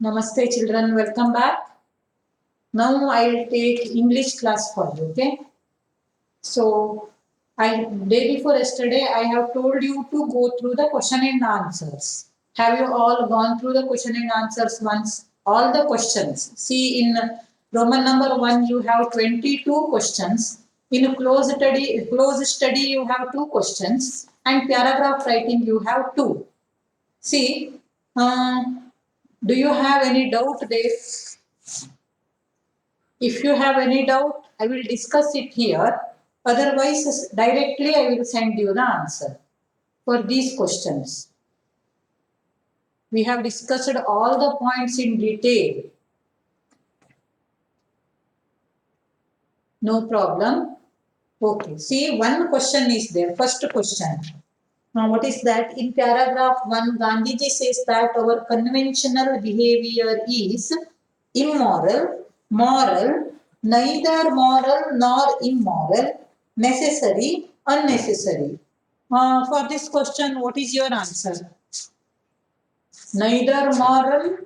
Namaste children, welcome back. Now I will take English class for you, okay? So, day before yesterday I have told you to go through the question and answers. Have you all gone through the question and answers once? All the questions. See, in Roman number 1 you have 22 questions. In close study you have 2 questions, and paragraph writing you have 2. See, do you have any doubt there? If you have any doubt, I will discuss it here. Otherwise, directly I will send you the answer for these questions. We have discussed all the points in detail. No problem. Okay, see, one question is there. First question. Now, what is that? In paragraph 1, Gandhiji says that our conventional behavior is immoral, moral, neither moral nor immoral, necessary, unnecessary. For this question, what is your answer? Neither moral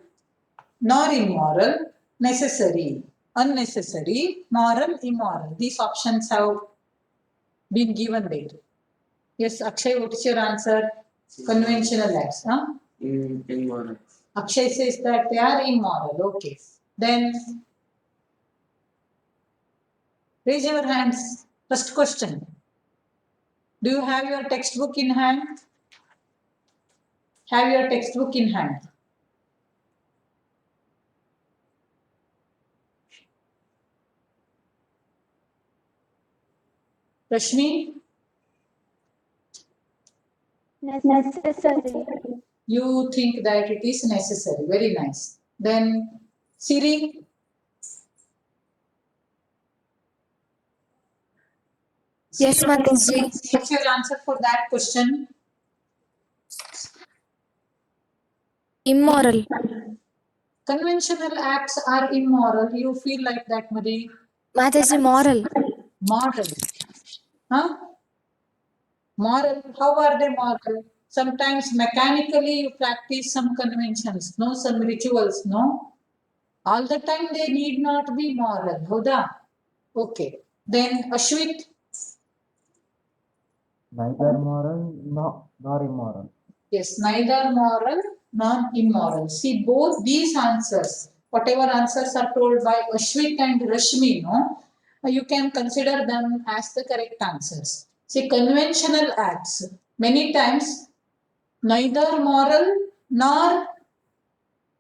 nor immoral, necessary, unnecessary, moral, immoral. These options have been given there. Yes, Akshay, what is your answer? Conventional acts. Huh? Immoral. Akshay says that they are immoral. Okay. Then raise your hands. First question. Do you have your textbook in hand? Have your textbook in hand. Rashmi? Necessary. You think that it is necessary. Very nice. Then Siri? Yes, Mataji. What's your answer for that question? Immoral. Conventional acts are immoral. You feel like that, Mari? Mataji, moral. Moral. Huh? Moral. How are they moral? Sometimes mechanically you practice some conventions, no, some rituals, no. All the time they need not be moral. Hoda? Okay. Then Ashwit? Neither moral nor immoral. Yes, neither moral nor immoral. See, both these answers, whatever answers are told by Ashwit and Rashmi, no, you can consider them as the correct answers. See, conventional acts, many times neither moral nor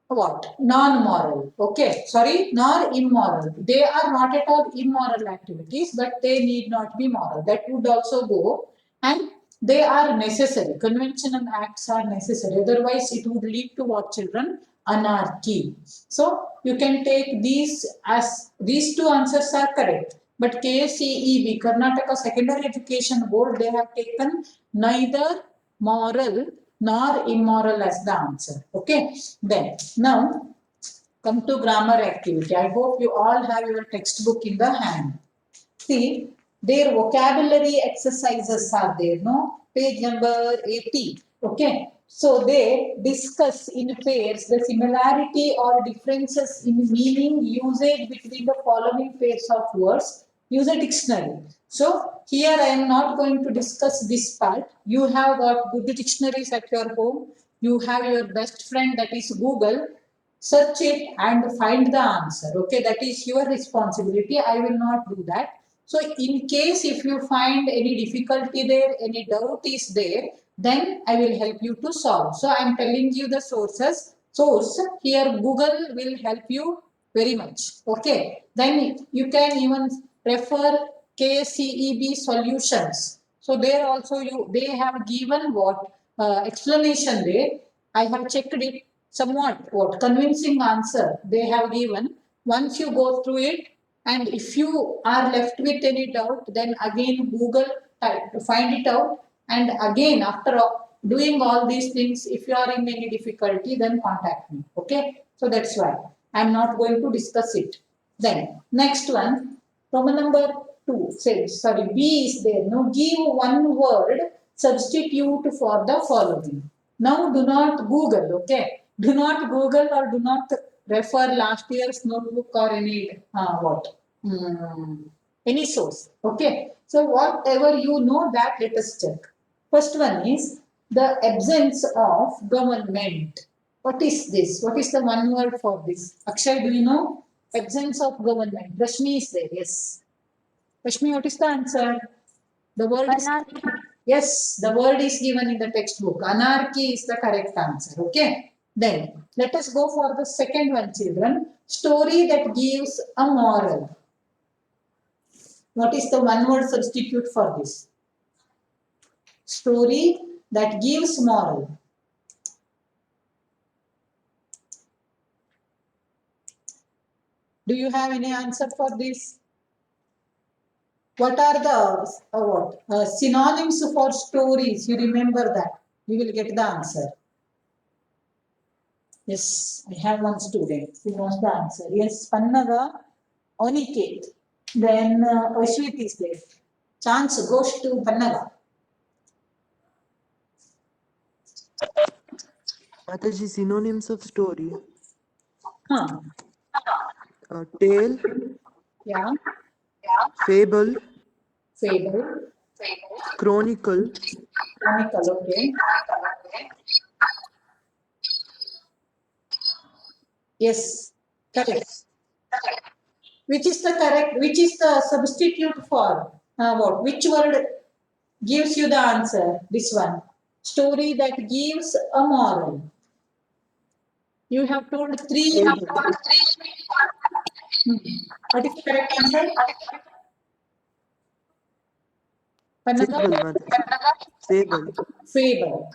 what? Non-moral. Okay, sorry, nor immoral. They are not at all immoral activities, but they need not be moral. That would also go, and they are necessary. Conventional acts are necessary. Otherwise, it would lead to what, children? Anarchy. So you can take these as these two answers are correct. But KSEEB, Karnataka Secondary Education Board, they have taken neither moral nor immoral as the answer. Okay. Then now come to grammar activity. I hope you all have your textbook in the hand. See, their vocabulary exercises are there, no? Page number 80. Okay. So they discuss in pairs the similarity or differences in meaning usage between the following pairs of words. Use a dictionary. So here I am not going to discuss this part. You have got good dictionaries at your home. You have your best friend, that is Google. Search it and find the answer. Okay, that is your responsibility. I will not do that. So in case if you find any difficulty there, any doubt is there, then I will help you to solve. So I am telling you the sources. Source here Google will help you very much. Okay. Then you can even refer KCEB solutions. So there also they have given what explanation there. I have checked it somewhat what convincing answer they have given. Once you go through it, and if you are left with any doubt, then again Google type to find it out. And again, after doing all these things, if you are in any difficulty, then contact me. Okay. So that's why I'm not going to discuss it. Then next one, Roman number 2 says, sorry, B is there. Now give one word substitute for the following. Now do not Google. Okay. Do not Google or do not refer last year's notebook or any any source. Okay. So whatever you know that let us check. First one is the absence of government. What is this? What is the one word for this? Akshay, do you know? Absence of government. Rashmi is there. Yes. Rashmi, what is the answer? The word is Anarchy. yes, the word is given in the textbook. Anarchy is the correct answer. Okay. Then let us go for the second one, children. Story that gives a moral. What is the one word substitute for this? Story that gives moral. Do you have any answer for this? What are the synonyms for stories? You remember that. You will get the answer. Yes, I have one student who knows the answer. Yes, Pannaga, Oniket. Then Ashwit is there. Chance goes to Pannaga. Mataji, synonyms of story. Huh. Tale, Yeah. fable, Fable. chronicle, Chronicle. Okay. Yes. Correct. Which is the correct? Which is the substitute for what? Which word gives you the answer? This one. Story that gives a moral. You have told three. fable, What is the correct answer? Another fable, Mataji. Fable, fable.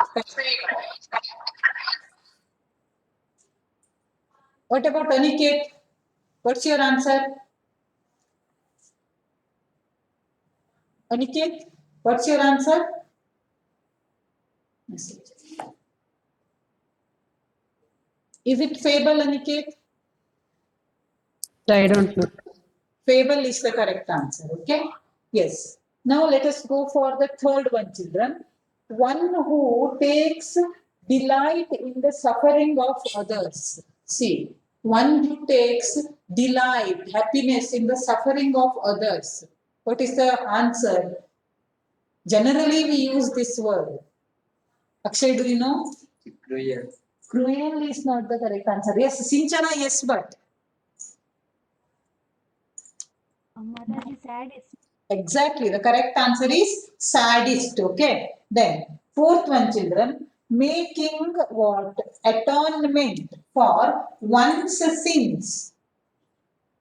What about Aniket? What's your answer? Aniket, what's your answer? Is it fable, Aniket? I don't know. Fable is the correct answer. Okay. Yes. Now let us go for the third one, children. One who takes delight in the suffering of others. See, one who takes delight, happiness in the suffering of others. What is the answer? Generally, we use this word. Akshay, do you know? Cruel. Cruel is not the correct answer. Yes, Sinchana, yes, but Mataji, sadist. exactly the correct answer is sadist. Okay. Then fourth one, children, making what? Atonement for one's sins.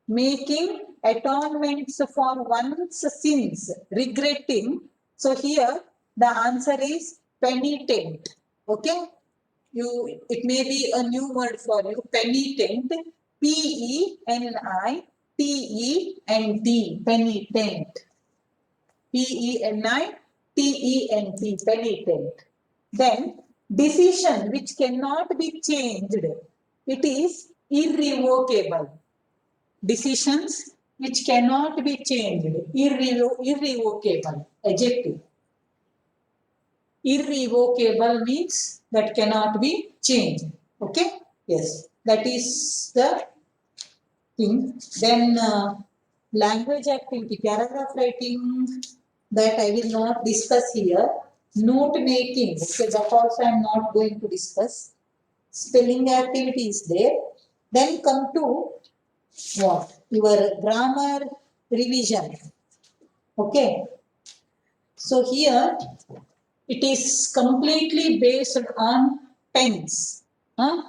Making atonements for one's sins. Regretting. So here the answer is penitent. Okay. It may be a new word for you. Penitent. P-E-N-I-T-E-N-T. Penitent. P-E-N-I-T-E-N-T. Penitent. Then decision which cannot be changed. It is irrevocable. Decisions which cannot be changed. Irrevocable. Adjective. Irrevocable means that cannot be changed. Okay. Yes. That is the thing. Then language activity, paragraph writing, that I will not discuss here. Note making, okay, that also I am not going to discuss. Spelling activity is there. Then come to what? Your grammar revision. Okay. So here it is completely based on tense. Huh?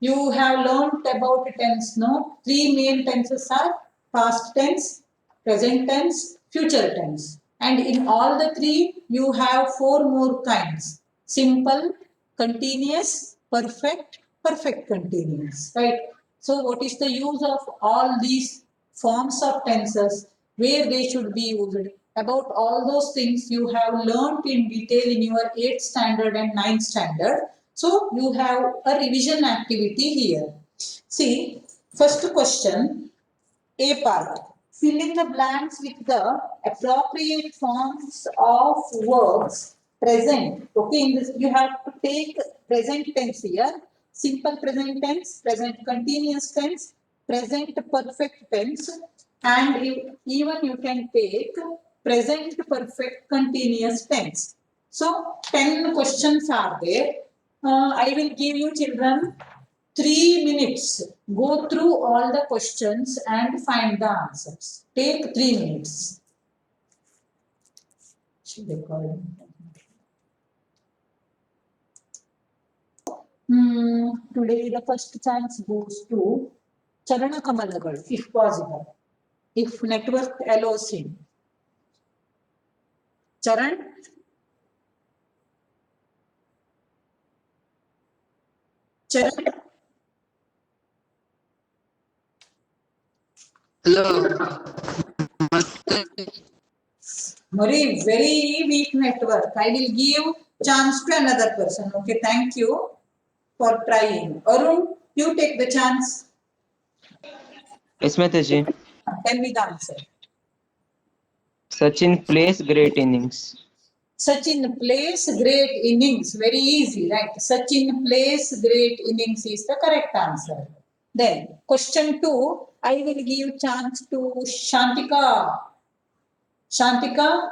You have learned about tense, no? Three main tenses are past tense, present tense, future tense. And in all the three, you have four more kinds. Simple, continuous, perfect, perfect continuous. Right? So what is the use of all these forms of tenses, where they should be used? About all those things you have learned in detail in your 8th standard and 9th standard. So you have a revision activity here. See, first question, A part. Fill in the blanks with the appropriate forms of verbs present. Okay, in this you have to take present tense here. simple present tense, present continuous tense, present perfect tense, and even you can take present perfect continuous tense. So 10 questions are there. I will give you children 3 minutes. Go through all the questions and find the answers. Take 3 minutes. Should I call him? Today the first chance goes to Charana Kamalagal, if possible, if network allows him. Charan? Charan? Hello. Very weak network. I will give chance to another person. Okay, thank you for trying. Arun, you take the chance. Yes, Mataji. Tell me the answer. Sachin plays great innings. Sachin plays great innings. Very easy, right? Sachin plays great innings is the correct answer. Then, question 2, I will give chance to Shantika. Shantika,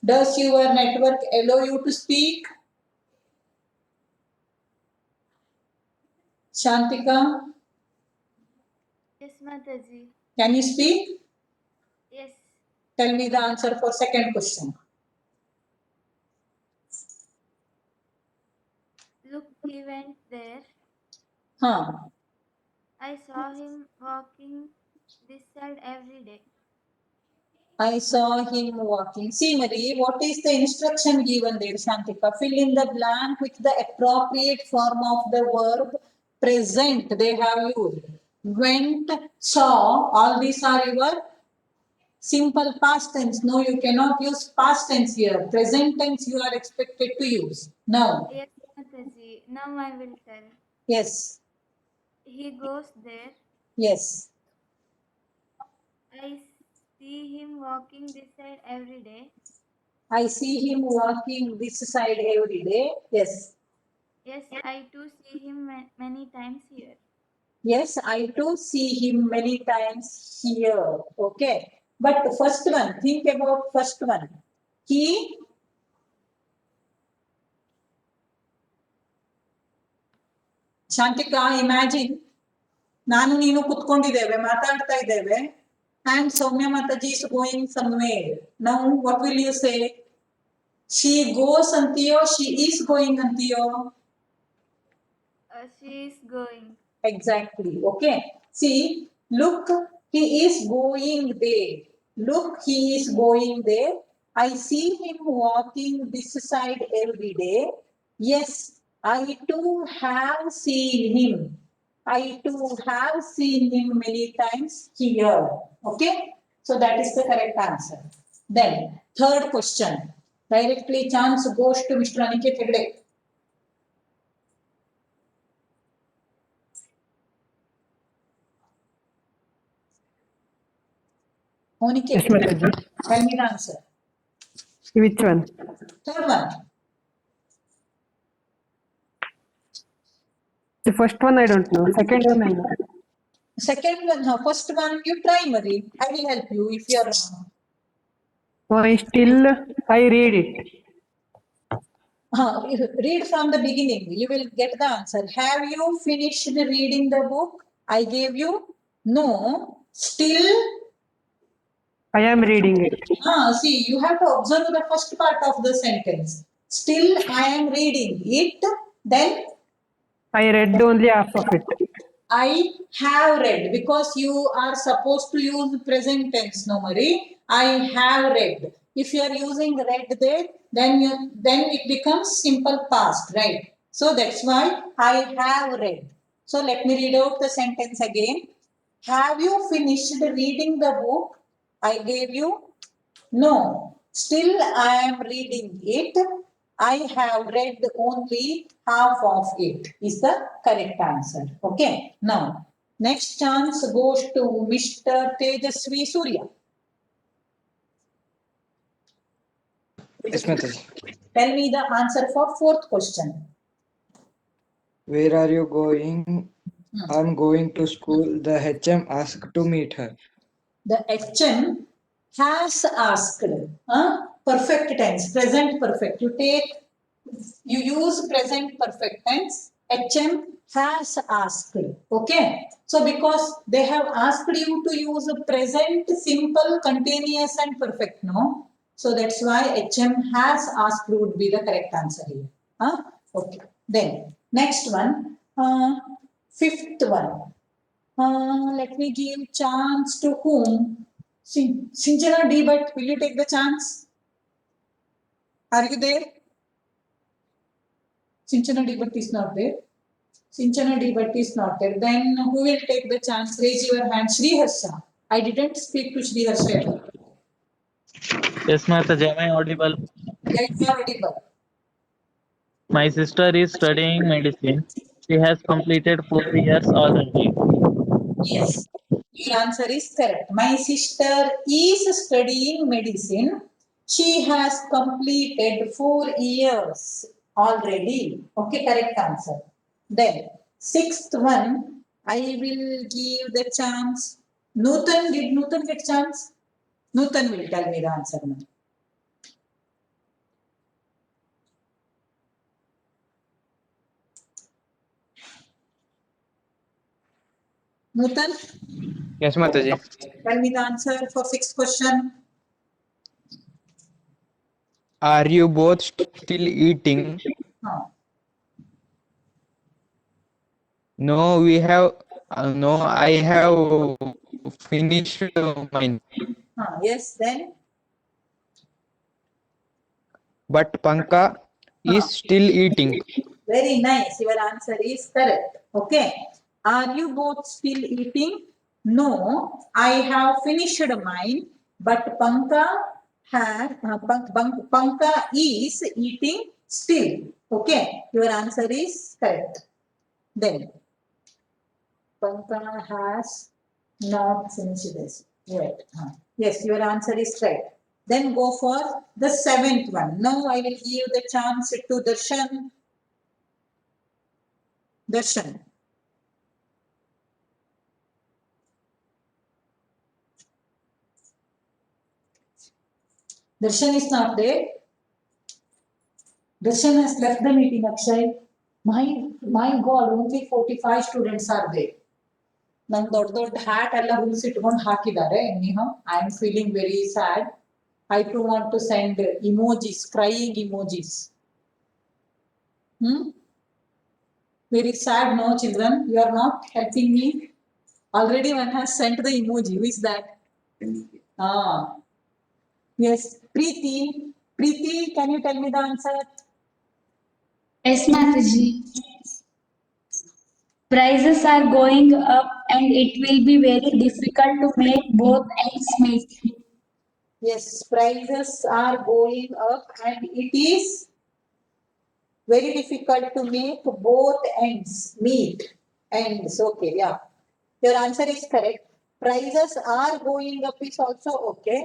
does your network allow you to speak? Shantika, Yes, Mataji. can you speak? Yes. Tell me the answer for second question. Look, he went there. Huh. I saw him walking this side every day. I saw him walking. See, Marie, what is the instruction given there, Shantika? Fill in the blank with the appropriate form of the verb present they have used. Went, saw, all these are your simple past tense. No, you cannot use past tense here. Present tense you are expected to use. Now, Yes, Mataji. Now I will tell. yes, He goes there. yes. I see him walking this side every day. I see him walking this side every day. Yes. Yes, I too see him many times here. Yes, I too see him many times here. Okay. But the first one, think about first one. He, Shantika, imagine, ನಾನು ನೀನು ಕುತ್ಕೊಂಡಿದ್ದೇವೆ ಮಾತಾಡ್ತಾ ಇದ್ದೇವೆ and Soumya Mataji is going somewhere. Now what will you say? She goes antiyo, she is going antiyo. She is going. Exactly. Okay. See, look, he is going there. Look, he is going there. I see him walking this side every day. Yes, I too have seen him. I too have seen him many times here. Okay. So that is the correct answer. Then, third question. Directly chance goes to Mr. Aniket Hegde. Aniket, Yes, Mataji. tell me the answer. Which one? Third one. The first one I don't know. Second one I know. Second one, first one, you try, Marie. I will help you if you are wrong. I read it. Read from the beginning. You will get the answer. Have you finished reading the book I gave you? No. Still, I am reading it. see, you have to observe the first part of the sentence. Still, I am reading it. Then, I read only half of it. I have read, because you are supposed to use present tense, no, Marie. I have read. If you are using read there, then it becomes simple past, right? So that's why I have read. So let me read out the sentence again. Have you finished reading the book I gave you? No. Still I am reading it. I have read only half of it is the correct answer. Okay. Now, next chance goes to Mr. Tejasvi Surya. Yes, Mataji. Tell me the answer for fourth question. Where are you going? I'm going to school. The HM asked to meet her. The HM has asked. Perfect tense, present perfect. You use present perfect tense. HM has asked. Okay. So because they have asked you to use a present, simple, continuous, and perfect, no? So that's why HM has asked would be the correct answer here. Okay. Then next one, fifth one. Let me give chance to whom? Sinjana D, but will you take the chance? Are you there? Sinchana D, but is not there. Sinchana D, but is not there. Then who will take the chance? Raise your hand. Shri Harsha. I didn't speak to Shri Harsha. Yes, Mataji, am I audible? Yeah, you are audible. My sister is studying medicine. She has completed 4 years already. Yes. Your answer is correct. My sister is studying medicine. She has completed 4 years already. Okay, correct answer. Then, sixth one, I will give the chance. Nutan, did Nutan get chance? Nutan will tell me the answer now. Nutan, Yes, Mataji. tell me the answer for sixth question. Are you both still eating? Huh. No, we have. No, I have finished mine. Yes, then. But Panka is still eating. Very nice. Your answer is correct. Okay. Are you both still eating? No, I have finished mine, but Panka is eating still. Okay. Your answer is correct. Then Panka has not finished this. Right. Yes, your answer is correct. Then go for the seventh one. Now I will give the chance to Darshan. Darshan. Darshan is not there. Darshan has left the meeting, Akshay. My God, only 45 students are there. ನಂಗೆ ದೊಡ್ಡ ದೊಡ್ಡ hat ಎಲ್ಲ ಹುಲ್ಸಿಟ್ಕೊಂಡು ಹಾಕಿದ್ದಾರೆ anyhow I am feeling very sad I too want to send emojis crying emojis very sad no children you are not helping me already one has sent the emoji who is that yes Preeti can you tell me the answer? Yes, Mataji. Prices are going up and it will be very difficult to make both ends meet. Yes, prices are going up and it is very difficult to make both ends meet. Ends, okay, yeah. Your answer is correct. Prices are going up is also okay.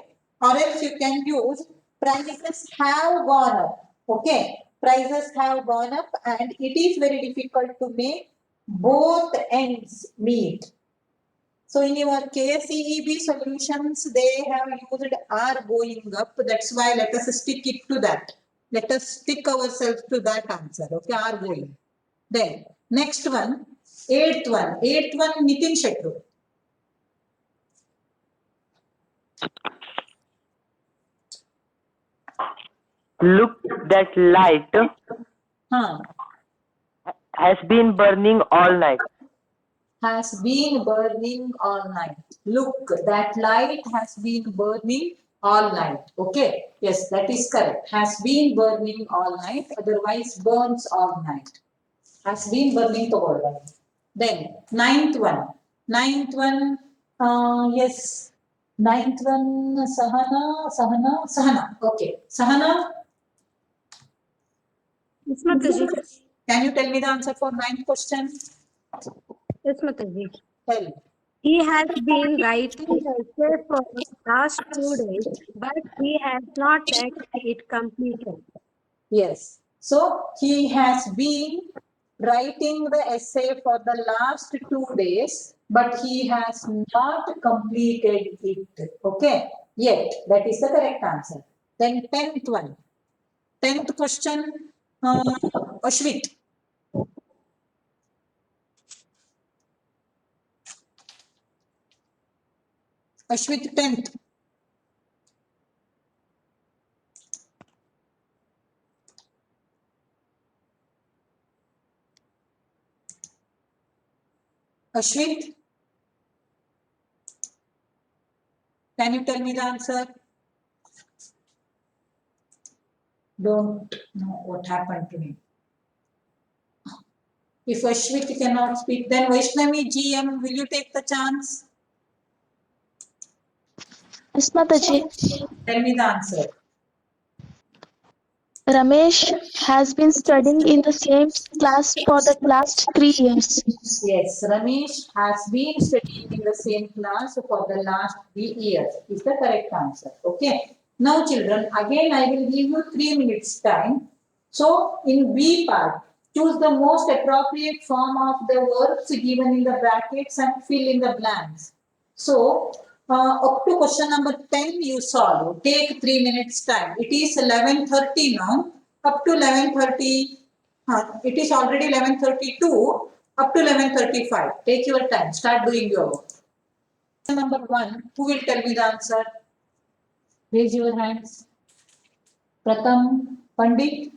Or else you can use prices have gone up. Okay. Prices have gone up and it is very difficult to make both ends meet. So in your KCEB solutions, they have used are going up. That's why let us stick it to that. Let us stick ourselves to that answer. Okay, are going. Then next one, eighth one. Eighth one, Nitin Shetru. Look, that light has been burning all night. Has been burning all night. Look, that light has been burning all night. Okay. Yes, that is correct. Has been burning all night. Otherwise, burns all night. Has been burning the whole night. Then, ninth one. Ninth one, yes. Ninth one, Sahana. Okay. Sahana, Yes, Mataji. can you tell me the answer for ninth question? Yes, Mataji. Tell. He has been writing the essay for the last 2 days, but he has not yet it completed. Yes. So he has been writing the essay for the last 2 days, but he has not completed it. Okay, yet. That is the correct answer. Then 10th one. 10th question, Ashwit. Ashwit, 10th. Ashwit, can you tell me the answer? Don't know what happened to him. If Ashwit cannot speak, then Vaishnavi GM, will you take the chance? Yes, Mataji. Tell me the answer. Ramesh has been studying in the same class for the last 3 years. Yes, Ramesh has been studying in the same class for the last 3 years. Is the correct answer. Okay. Now, children, again I will give you 3 minutes time. So, in B part, choose the most appropriate form of the verbs given in the brackets and fill in the blanks. So, up to question number 10 you solve. Take 3 minutes time. It is 11:30 now. Up to 11:30. It is already 11:32 up to 11:35. Take your time. Start doing your work. Number 1. Who will tell me the answer? Raise your hands. Pratham Pandit.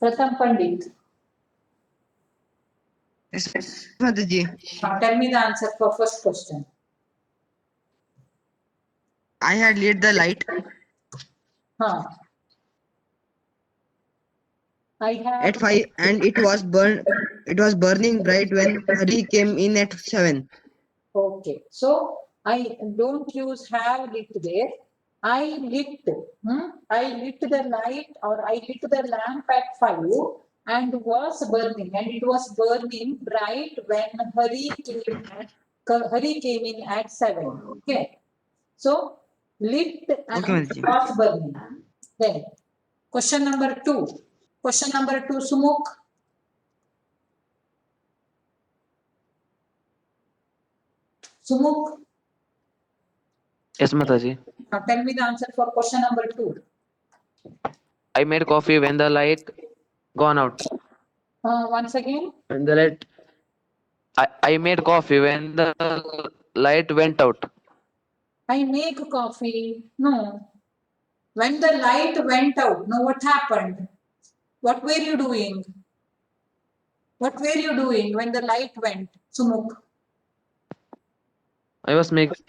Pratham Pandit. Yes, Mataji. Tell me the answer for first question. I had lit the light Huh. I have at 5 and it was burning bright when Hari came in at 7. Okay, so I don't use have lit there. I lit, I lit the light or I lit the lamp at 5 and was burning, and it was burning bright when Hari came in at 7. Okay, so lit and Okay, Mataji. was burning. Then question number 2. Question number 2, Sumukh. Sumukh. Yes, Mataji. Now tell me the answer for question number 2. I made coffee when the light gone out. Once again. When the light, I made coffee when the light went out. I make coffee. No. When the light went out, no, what happened? What were you doing? What were you doing when the light went, Sumukh? I was making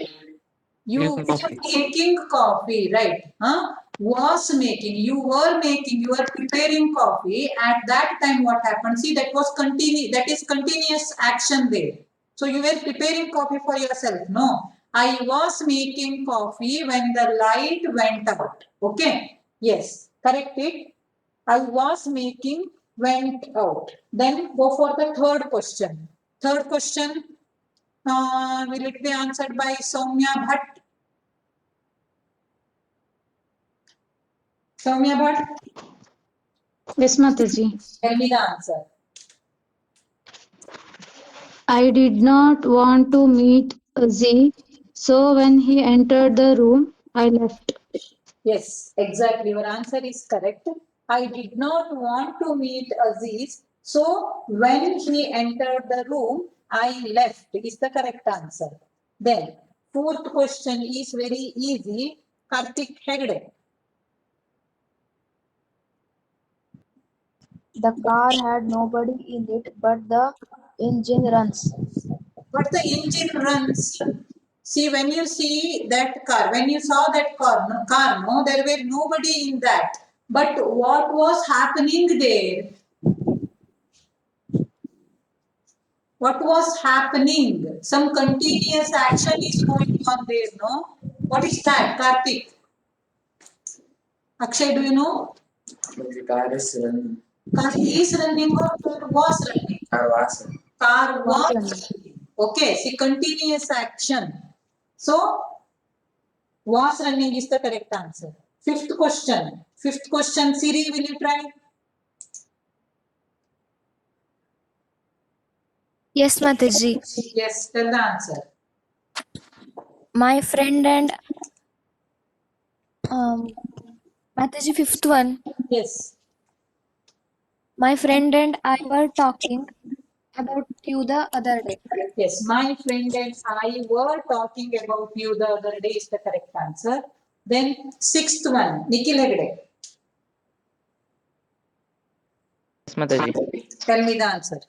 You were coffee. making coffee, right? Huh? Was making. You were making. You were preparing coffee. At that time, what happened? See, that was that is continuous action there. So you were preparing coffee for yourself. No, I was making coffee when the light went out. Okay. Yes. Correct it. I was making went out. Then go for the third question. Third question. Will it be answered by Soumya Bhatt? Soumya Bhatt, Yes, Mataji. tell me the answer. I did not want to meet Z, so when he entered the room, I left. Yes, exactly. Your answer is correct. I did not want to meet Aziz, so when he entered the room, I left. Is the correct answer. Then, fourth question is very easy. Karthik Hegde. The car had nobody in it, but the engine runs. But the engine runs. See, when you see that car, when you saw that car, no, there were nobody in that. But what was happening there? What was happening? Some continuous action is going on there, no? What is that, Karthik? Akshay, do you know? The car is running. Car is running or car was running? Car was running. Car was running. Okay, see, continuous action. So, was running is the correct answer. Fifth question. Fifth question, Siri, will you try? Yes, Mataji. Yes, tell the answer. My friend and Mataji, fifth one. Yes. My friend and I were talking about you the other day. Yes, my friend and I were talking about you the other day is the correct answer. Then sixth one, Nikhil Hegde. Yes, Mataji. Tell me the answer.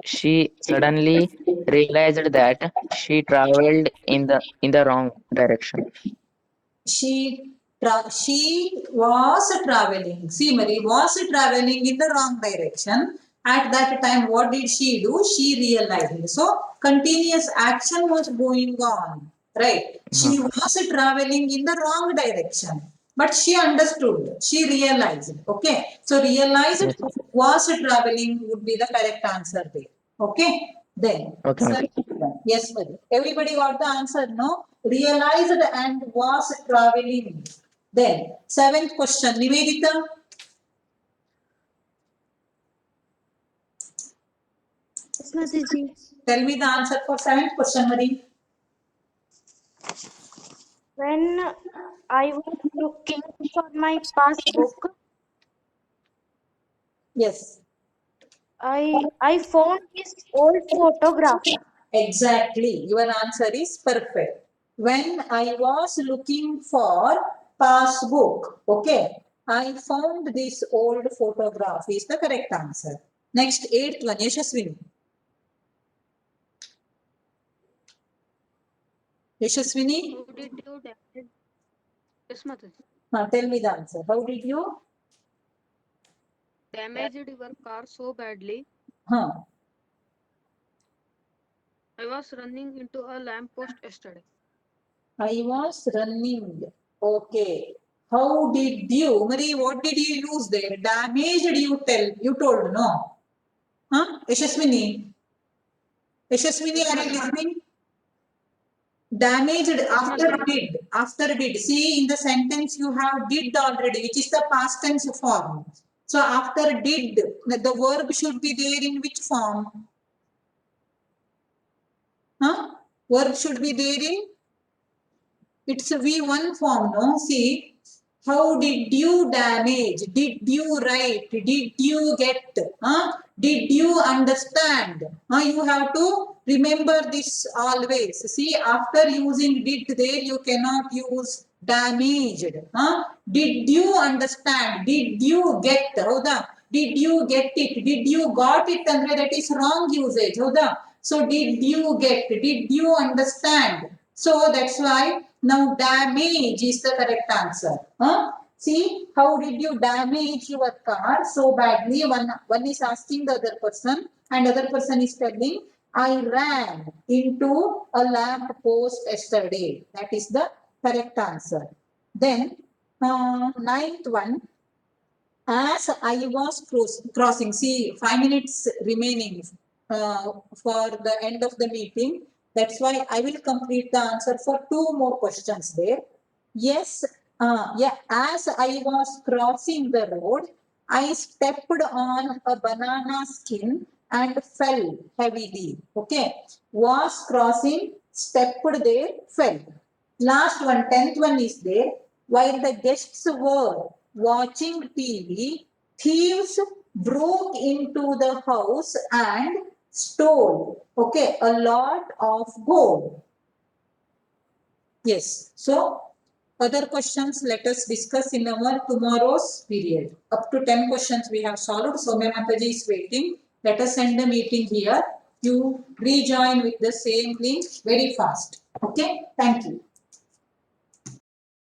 She suddenly realized that she traveled in the wrong direction. She was traveling. See, Marie was traveling in the wrong direction. At that time, what did she do? She realized. So, continuous action was going on. Right? She was traveling in the wrong direction. But she understood. She realized. Okay. So, realized Yes. was traveling would be the correct answer there. Okay. Then, Okay, Mataji. yes, Marie. Everybody got the answer, no? Realized and was traveling. Then, seventh question, Nivedita. Yes, Mataji. Tell me the answer for seventh question, Marie. When I was looking for my passbook, Yes. I found this old photograph. Exactly. Your answer is perfect. When I was looking for passbook, okay, I found this old photograph is the correct answer. Next, eighth one, Yashaswini. Yashaswini, How did you damage? Yes, Mataji. tell me the answer. How did you? Damaged your car so badly. Huh. I was running into a lamppost yesterday. I was running. Okay. How did you, Marie, what did you use there? Damaged, you told, no? Huh? Yashaswini? Yashaswini, are you listening? Damaged after did. See, in the sentence you have did already, which is the past tense form. So after did, the verb should be there in which form? Huh? Verb should be there in, it's a V1 form, no? See, how did you damage? Did you write? Did you get? Huh? Did you understand? You have to remember this always. See, after using did there, you cannot use damaged. Did you understand? Did you get? Howda? Did you get it? Did you got it? Andre, that is wrong usage. Howda? So, did you get? Did you understand? So, that's why now damage is the correct answer. See, how did you damage your car so badly? One is asking the other person and other person is telling, I ran into a lamp post yesterday. That is the correct answer. Then, ninth one, as I was crossing, see, 5 minutes remaining for the end of the meeting. That's why I will complete the answer for 2 more questions there. Yes, as I was crossing the road, I stepped on a banana skin and fell heavily. Okay, was crossing, stepped there, fell. Last one, 10th one is there. While the guests were watching TV, thieves broke into the house and stole, okay, a lot of gold. Yes, so other questions let us discuss in our tomorrow's period. Up to 10 questions we have solved. Soumya Mataji is waiting. Let us end the meeting here. You rejoin with the same link very fast. Okay, thank you.